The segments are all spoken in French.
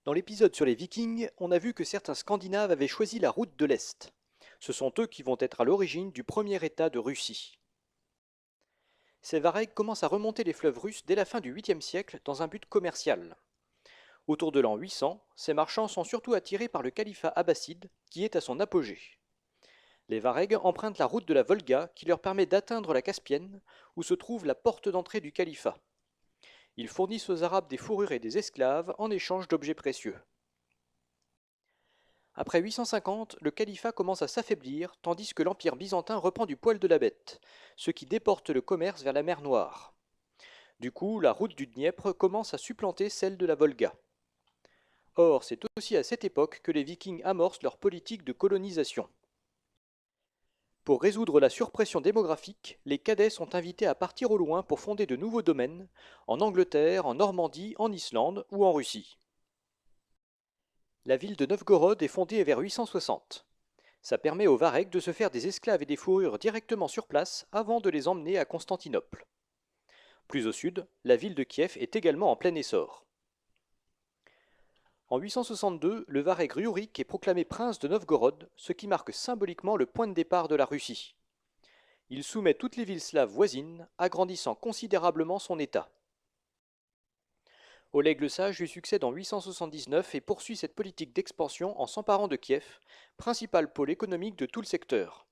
Dans l'épisode sur les Vikings, on a vu que certains Scandinaves avaient choisi la route de l'Est. Ce sont eux qui vont être à l'origine du premier État de Russie. Ces Varegs commencent à remonter les fleuves russes dès la fin du 8e siècle dans un but commercial. Autour de l'an 800, ces marchands sont surtout attirés par le califat abbasside qui est à son apogée. Les Varegs empruntent la route de la Volga qui leur permet d'atteindre la Caspienne, où se trouve la porte d'entrée du califat. Ils fournissent aux Arabes des fourrures et des esclaves en échange d'objets précieux. Après 850, le califat commence à s'affaiblir tandis que l'empire byzantin reprend du poil de la bête, ce qui déporte le commerce vers la mer Noire. Du coup, la route du Dniepr commence à supplanter celle de la Volga. Or, c'est aussi à cette époque que les Vikings amorcent leur politique de colonisation. Pour résoudre la surpression démographique, les cadets sont invités à partir au loin pour fonder de nouveaux domaines, en Angleterre, en Normandie, en Islande ou en Russie. La ville de Novgorod est fondée vers 860. Ça permet aux Varegs de se faire des esclaves et des fourrures directement sur place avant de les emmener à Constantinople. Plus au sud, la ville de Kiev est également en plein essor. En 862, le Vareg Rurik est proclamé prince de Novgorod, ce qui marque symboliquement le point de départ de la Russie. Il soumet toutes les villes slaves voisines, agrandissant considérablement son État. Oleg le Sage lui succède en 879 et poursuit cette politique d'expansion en s'emparant de Kiev, principal pôle économique de tout le secteur.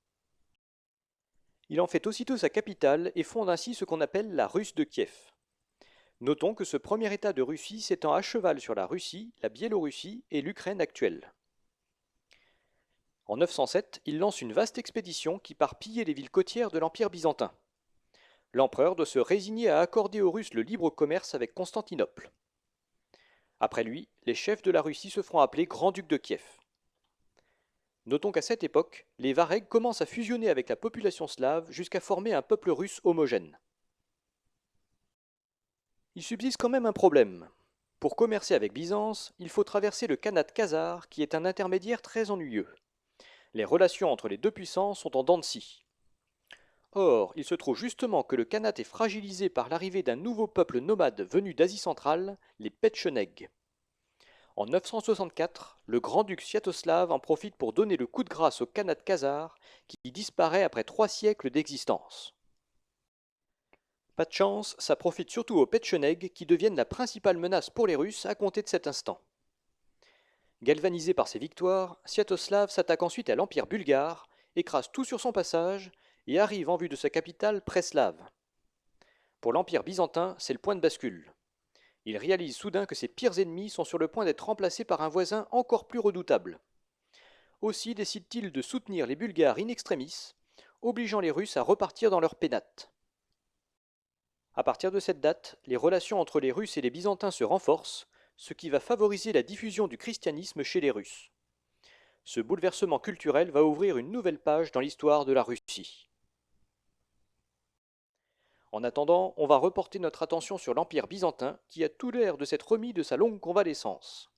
Il en fait aussitôt sa capitale et fonde ainsi ce qu'on appelle la Russe de Kiev. Notons que ce premier État de Russie s'étend à cheval sur la Russie, la Biélorussie et l'Ukraine actuelle. En 907, il lance une vaste expédition qui part piller les villes côtières de l'Empire byzantin. L'empereur doit se résigner à accorder aux Russes le libre commerce avec Constantinople. Après lui, les chefs de la Russie se feront appeler Grand-Duc de Kiev. Notons qu'à cette époque, les Varegs commencent à fusionner avec la population slave jusqu'à former un peuple russe homogène. Il subsiste quand même un problème. Pour commercer avec Byzance, il faut traverser le Khanat khazar qui est un intermédiaire très ennuyeux. Les relations entre les deux puissances sont en dents de scie. Or, il se trouve justement que le Khanat est fragilisé par l'arrivée d'un nouveau peuple nomade venu d'Asie centrale, les Petchenegs. En 964, le grand-duc Sviatoslav en profite pour donner le coup de grâce au Khanat khazar qui disparaît après 3 siècles d'existence. Pas de chance, ça profite surtout aux Petchenegs qui deviennent la principale menace pour les Russes à compter de cet instant. Galvanisé par ses victoires, Sviatoslav s'attaque ensuite à l'Empire bulgare, écrase tout sur son passage et arrive en vue de sa capitale Preslav. Pour l'Empire byzantin, c'est le point de bascule. Il réalise soudain que ses pires ennemis sont sur le point d'être remplacés par un voisin encore plus redoutable. Aussi décide-t-il de soutenir les Bulgares in extremis, obligeant les Russes à repartir dans leur pénate. À partir de cette date, les relations entre les Russes et les Byzantins se renforcent, ce qui va favoriser la diffusion du christianisme chez les Russes. Ce bouleversement culturel va ouvrir une nouvelle page dans l'histoire de la Russie. En attendant, on va reporter notre attention sur l'Empire byzantin qui a tout l'air de s'être remis de sa longue convalescence.